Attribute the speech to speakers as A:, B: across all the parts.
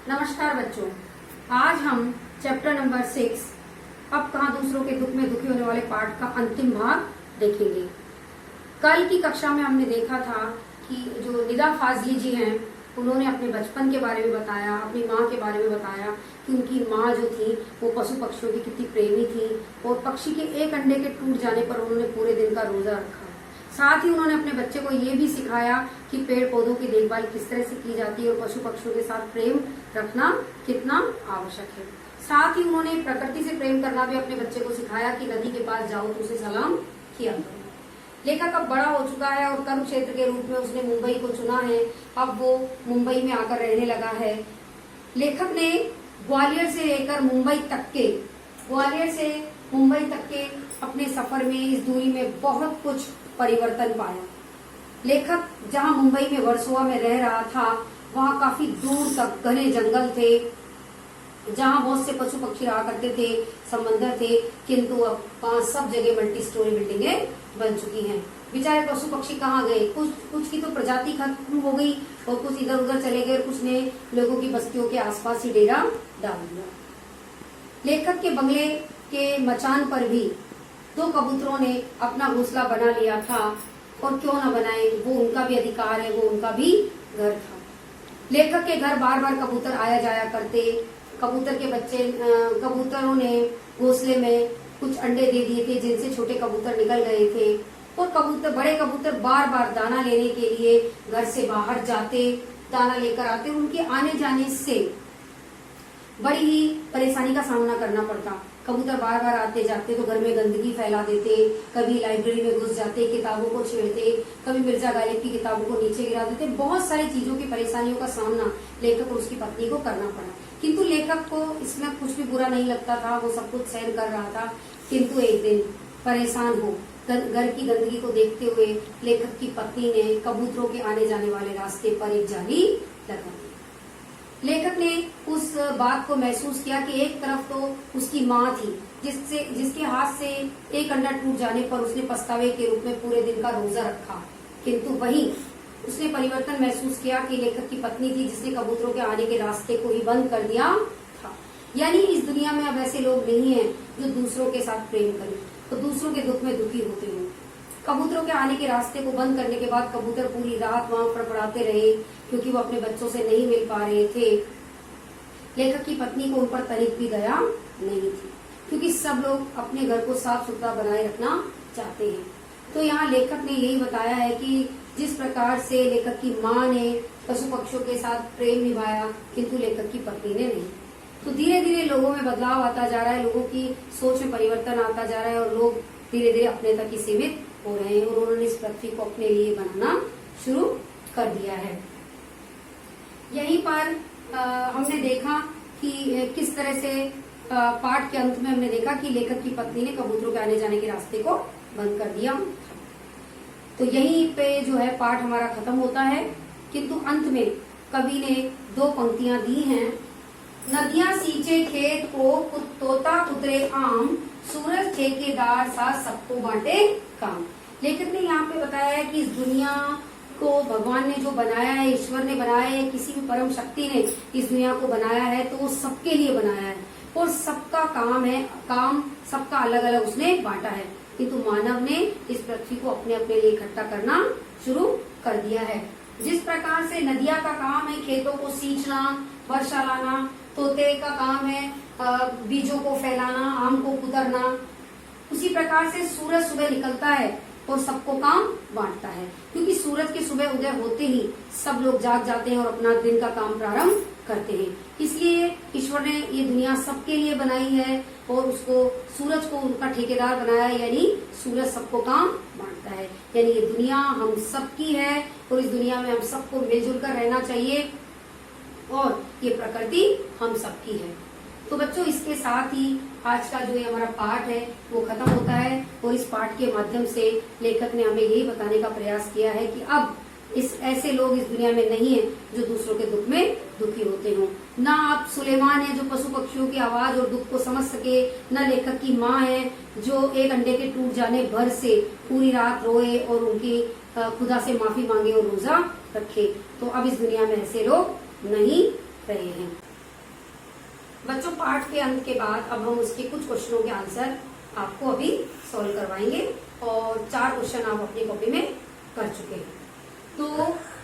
A: नमस्कार बच्चों, आज हम चैप्टर नंबर 6 अब कहाँ दूसरों के दुख में दुखी होने वाले पाठ का अंतिम भाग देखेंगे। कल की कक्षा में हमने देखा था कि जो निदा फाजली जी हैं उन्होंने अपने बचपन के बारे में बताया, अपनी माँ के बारे में बताया कि उनकी माँ जो थी वो पशु पक्षियों की कितनी प्रेमी थी और पक्षी के एक अंडे के टूट जाने पर उन्होंने पूरे दिन का रोजा रखा। साथ ही उन्होंने अपने बच्चे को ये भी सिखाया कि पेड़ पौधों की देखभाल किस तरह से की जाती है और पशु पक्षियों के साथ प्रेम रखना कितना आवश्यक है। साथ ही उन्होंने प्रकृति से प्रेम करना भी अपने बच्चे को सिखाया कि नदी के पास जाओ तो उसे सलाम किया करो। लेखक अब बड़ा हो चुका है और कर्म क्षेत्र के रूप में उसने मुंबई को चुना है। अब वो मुंबई में आकर रहने लगा है। लेखक ने ग्वालियर से लेकर ग्वालियर से मुंबई तक के अपने सफर में, इस दूरी में बहुत कुछ परिवर्तन पाया। लेखक जहाँ मुंबई में वर्सोवा में रह रहा था वहाँ काफी दूर तक घने जंगल थे, जहाँ बहुत से पशु पक्षी रहा करते थे, समंदर थे, किंतु अब वहाँ सब जगह मल्टी स्टोरी बिल्डिंगें बन चुकी हैं। बेचारे पशु पक्षी कहाँ गए? कुछ की तो प्रजाति खत्म हो गई और कुछ इधर उधर चले गए और कुछ ने लोगों की बस्तियों के आसपास ही डेरा डाल दिया। लेखक के बंगले के मचान पर भी दो कबूतरों ने अपना घोंसला बना लिया था और क्यों न बनाए, वो उनका भी अधिकार है, वो उनका भी घर था। लेखक के घर बार बार कबूतर आया जाया करते। कबूतरों ने घोंसले में कुछ अंडे दे दिए थे जिनसे छोटे कबूतर निकल गए थे और बड़े कबूतर बार बार दाना लेने के लिए घर से बाहर जाते, दाना लेकर आते। उनके आने जाने से बड़ी ही परेशानी का सामना करना पड़ता। कबूतर बार बार आते जाते तो घर में गंदगी फैला देते, कभी लाइब्रेरी में घुस जाते, किताबों को छेड़ते, कभी मिर्जा गालिब की किताबों को नीचे गिरा देते। बहुत सारी चीजों की परेशानियों का सामना लेखक और उसकी पत्नी को करना पड़ा। किंतु लेखक को इसमें कुछ भी बुरा नहीं लगता था, वो सब कुछ सहन कर रहा था। किंतु एक दिन परेशान हो घर की गंदगी को देखते हुए लेखक की पत्नी ने कबूतरों के आने जाने वाले रास्ते पर एक जाली लगा दी। लेखक ने उस बात को महसूस किया कि एक तरफ तो उसकी माँ थी जिसके हाथ से एक अंडा टूट जाने पर उसने पछतावे के रूप में पूरे दिन का रोजा रखा, किंतु वहीं उसने परिवर्तन महसूस किया कि लेखक की पत्नी थी जिसने कबूतरों के आने के रास्ते को ही बंद कर दिया था। यानी इस दुनिया में अब ऐसे लोग नहीं हैं जो दूसरों के साथ प्रेम करें तो दूसरों के दुख में दुखी होते हो। कबूतरों के आने के रास्ते को बंद करने के बाद कबूतर पूरी रात वहां फड़फड़ाते रहे क्योंकि वो अपने बच्चों से नहीं मिल पा रहे थे। लेखक की पत्नी को उन पर तनिक भी दया नहीं थी क्योंकि सब लोग अपने घर को साफ सुथरा बनाए रखना चाहते हैं। तो यहाँ लेखक ने यही बताया है कि जिस प्रकार से लेखक की माँ ने पशु पक्षियों के साथ प्रेम निभाया किंतु लेखक की पत्नी ने नहीं। तो धीरे धीरे लोगों में बदलाव आता जा रहा है, लोगों की सोच में परिवर्तन आता जा रहा है और लोग धीरे धीरे अपने तक ही सीमित हो रहे हैं और उन्होंने इस पृथ्वी को अपने लिए बनाना शुरू कर दिया है। यहीं पर हमने देखा कि किस तरह से पाठ के अंत में हमने देखा कि लेखक की पत्नी ने कबूतरों के आने जाने के रास्ते को बंद कर दिया। तो यहीं पे जो है पाठ हमारा खत्म होता है, किंतु अंत में कवि ने दो पंक्तियां दी हैं। नदियां सींचे खेत को, तोता कुतरे आम, सूरज ठेकेदार सा सबको बांटे काम। लेखक ने यहाँ पे बताया है कि इस दुनिया को भगवान ने जो बनाया है, ईश्वर ने बनाया है, किसी भी परम शक्ति ने इस दुनिया को बनाया है तो वो सबके लिए बनाया है और सबका काम सबका अलग अलग उसने बांटा है। किंतु मानव ने इस पृथ्वी को अपने अपने लिए इकट्ठा करना शुरू कर दिया है। जिस प्रकार से नदिया का काम है खेतों को सींचना, वर्षा लाना, तोते का काम है बीजों को फैलाना, आम को कुतरना, उसी प्रकार से सूरज सुबह निकलता है और सबको काम बांटता है क्योंकि सूरज के सुबह उदय होते ही सब लोग जाग जाते हैं और अपना दिन का काम प्रारंभ करते हैं। इसलिए ईश्वर ने ये दुनिया सबके लिए बनाई है और उसको सूरज को उनका ठेकेदार बनाया है, यानी सूरज सबको काम बांटता है। यानी ये दुनिया हम सबकी है और इस दुनिया में हम सबको मिलजुल कर रहना चाहिए और ये प्रकृति हम सबकी है। तो बच्चों इसके साथ ही आज का जो ये हमारा पाठ है वो खत्म होता है और इस पाठ के माध्यम से लेखक ने हमें यही बताने का प्रयास किया है कि अब ऐसे लोग इस दुनिया में नहीं है जो दूसरों के दुख में दुखी होते हों। ना आप सुलेमान है जो पशु पक्षियों की आवाज और दुख को समझ सके, न लेखक की माँ है जो एक अंडे के टूट जाने भर से पूरी रात रोए और उनकी खुदा से माफी मांगे और रोजा रखे। तो अब इस दुनिया में ऐसे लोग नहीं रहे हैं। बच्चों पाठ के अंत के बाद अब हम उसके कुछ क्वेश्चनों के आंसर आपको अभी सॉल्व करवाएंगे और 4 क्वेश्चन आप अपनी कॉपी में कर चुके हैं। तो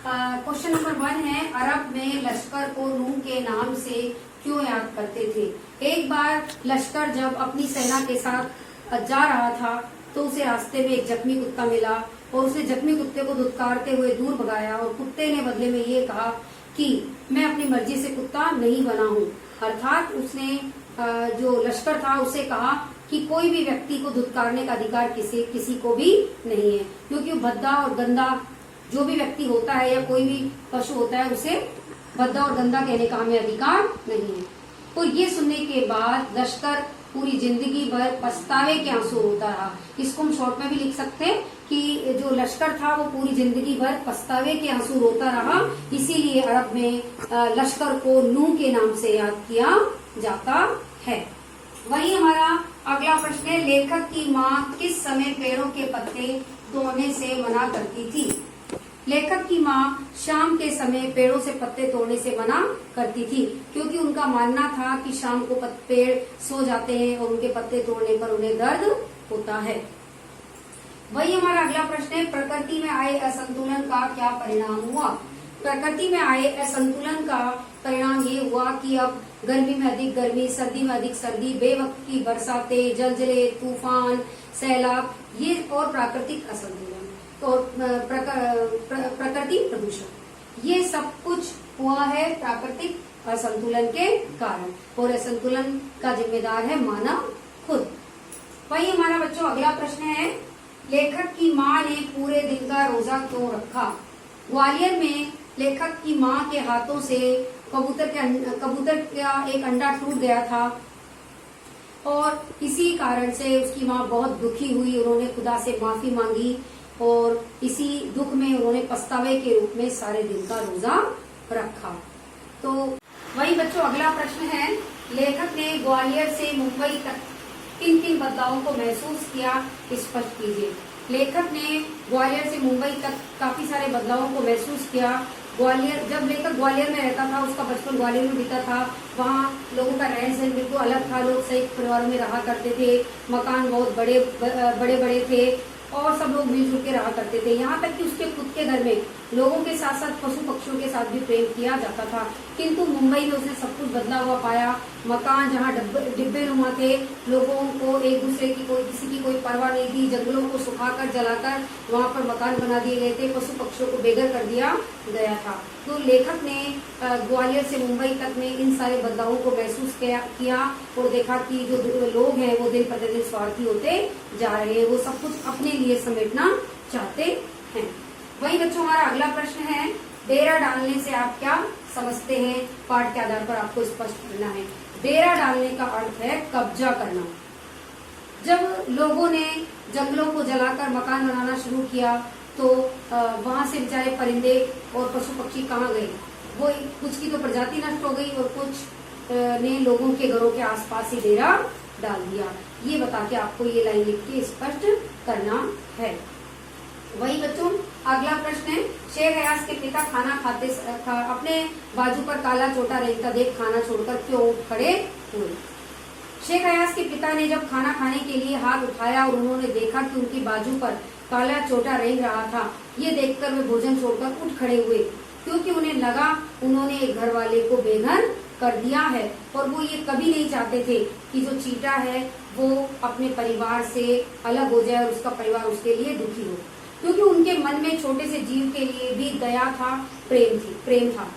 A: क्वेश्चन नंबर 1 है, अरब में लश्कर को नूह के नाम से क्यों याद करते थे? एक बार लश्कर जब अपनी सेना के साथ जा रहा था तो उसे रास्ते में एक जख्मी कुत्ता मिला और उसने जख्मी कुत्ते को धुतकारते हुए दूर भगाया और कुत्ते ने बदले में ये कहा कि मैं अपनी मर्जी से कुत्ता नहीं बना हूँ। अर्थात उसने जो लश्कर था उसे कहा कि कोई भी व्यक्ति को धुतकारने का अधिकार किसी को भी नहीं है, क्योंकि भद्दा और गंदा जो भी व्यक्ति होता है या कोई भी पशु होता है उसे भद्दा और गंदा कहने का हमें अधिकार नहीं है। तो ये सुनने के बाद लश्कर पूरी जिंदगी भर पछतावे के आंसू रोता रहा। इसको हम शॉर्ट में भी लिख सकते हैं कि जो लश्कर था वो पूरी जिंदगी भर पछतावे के आंसू रोता रहा, इसीलिए अरब में लश्कर को नूह के नाम से याद किया जाता है। वही हमारा अगला प्रश्न है, लेखक की माँ किस समय पेड़ों के पत्ते तोड़ने से मना करती थी? लेखक की माँ शाम के समय पेड़ों से पत्ते तोड़ने से मना करती थी, क्योंकि उनका मानना था कि शाम को पेड़ सो जाते हैं और उनके पत्ते तोड़ने पर उन्हें दर्द होता है। वही हमारा अगला प्रश्न है, प्रकृति में आए असंतुलन का क्या परिणाम हुआ? प्रकृति में आए असंतुलन का परिणाम ये हुआ कि अब गर्मी में अधिक गर्मी, सर्दी में अधिक सर्दी, बेवक्त की बरसातें, जलजले, तूफान, सैलाब, ये और प्राकृतिक असंतुलन और प्रकृति प्रदूषण, ये सब कुछ हुआ है प्राकृतिक असंतुलन के कारण, और असंतुलन का जिम्मेदार है मानव खुद। वही हमारा बच्चों अगला प्रश्न है, लेखक की माँ ने पूरे दिन का रोजा क्यों रखा? ग्वालियर में लेखक की माँ के हाथों से कबूतर का एक अंडा टूट गया था और इसी कारण से उसकी माँ बहुत दुखी हुई। उन्होंने खुदा से माफी मांगी और इसी दुख में उन्होंने पछतावे के रूप में सारे दिन का रोजा रखा। तो वही बच्चों अगला प्रश्न है, लेखक ने ग्वालियर से मुंबई तक किन किन बदलावों को महसूस किया, स्पष्ट कीजिए। लेखक ने ग्वालियर से मुंबई तक काफी सारे बदलावों को महसूस किया। ग्वालियर, जब लेखक ग्वालियर में रहता था, उसका बचपन ग्वालियर में बीता था, वहाँ लोगों का रहन सहन बिल्कुल अलग था। लोग संयुक्त परिवारों में रहा करते थे, मकान बहुत बड़े बड़े थे और सब लोग मिलजुल के रहा करते थे। यहाँ तक कि उसके खुद के घर में लोगों के साथ साथ पशु पक्षियों के साथ भी प्रेम किया जाता था। किंतु मुंबई में उसने सब कुछ बदला हुआ पाया। मकान जहाँ डिब्बे नुमा थे, लोगों को एक दूसरे की किसी की कोई परवाह नहीं थी। जंगलों को सुखाकर जलाकर वहाँ पर मकान बना दिए गए थे, पशु पक्षियों को बेघर कर दिया गया था। तो लेखक ने ग्वालियर से मुंबई तक में इन सारे बदलावों को महसूस किया और देखा कि जो लोग हैं वो दिन प्रतिदिन स्वार्थी होते जा रहे हैं, वो सब कुछ अपने लिए समेटना चाहते हैं। वही बच्चों हमारा अगला प्रश्न है, डेरा डालने से आप क्या समझते हैं? पाठ के आधार पर आपको स्पष्ट करना है। डेरा डालने का अर्थ है कब्जा करना। जब लोगों ने जंगलों को जलाकर मकान बनाना शुरू किया तो वहां से बेचारे परिंदे और पशु पक्षी कहाँ गए? वो कुछ की तो प्रजाति नष्ट हो गई और कुछ ने लोगों के घरों के आसपास ही डेरा डाल दिया। ये बता के आपको ये लाइन लिख के स्पष्ट करना है। वही बच्चों अगला प्रश्न है, शेर गयास के पिता खाना खाते अपने बाजू पर काला चोटा रेंगता देख खाना छोड़कर क्यों उठ खड़े हुए? शेख गयास के पिता ने जब खाना खाने के लिए हाथ उठाया और उन्होंने देखा कि उनकी बाजू पर काला चोटा रेंग रहा था, ये देखकर वे भोजन छोड़कर उठ खड़े हुए, क्योंकि उन्हें लगा उन्होंने एक घर वाले को बेघर कर दिया है और वो ये कभी नहीं चाहते थे कि जो चीटा है वो अपने परिवार से अलग हो जाए और उसका परिवार उसके लिए दुखी हो, क्योंकि उनके मन में छोटे से जीव के लिए भी दया था, प्रेम था।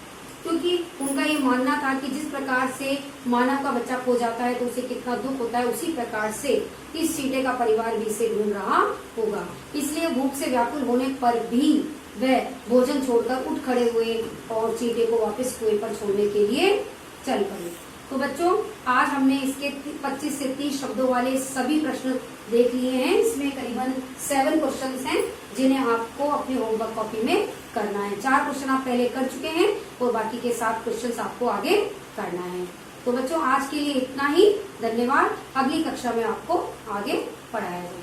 A: क्योंकि उनका ये मानना था कि जिस प्रकार से मानव का बच्चा खो जाता है तो उसे कितना दुख होता है, उसी प्रकार से इस चीटे का परिवार भी इसे ढूंढ रहा होगा। इसलिए भूख से व्याकुल होने पर भी वह भोजन छोड़कर उठ खड़े हुए और चीटे को वापस कुएं पर छोड़ने के लिए चल पड़े। तो बच्चों आज हमने इसके 25 से 30 शब्दों वाले सभी प्रश्न देख लिए हैं। इसमें करीबन 7 क्वेश्चंस हैं जिन्हें आपको अपने होमवर्क कॉपी में करना है। 4 क्वेश्चन आप पहले कर चुके हैं और बाकी के 7 क्वेश्चंस आपको आगे करना है। तो बच्चों आज के लिए इतना ही। धन्यवाद। अगली कक्षा में आपको आगे पढ़ाया जाएगा।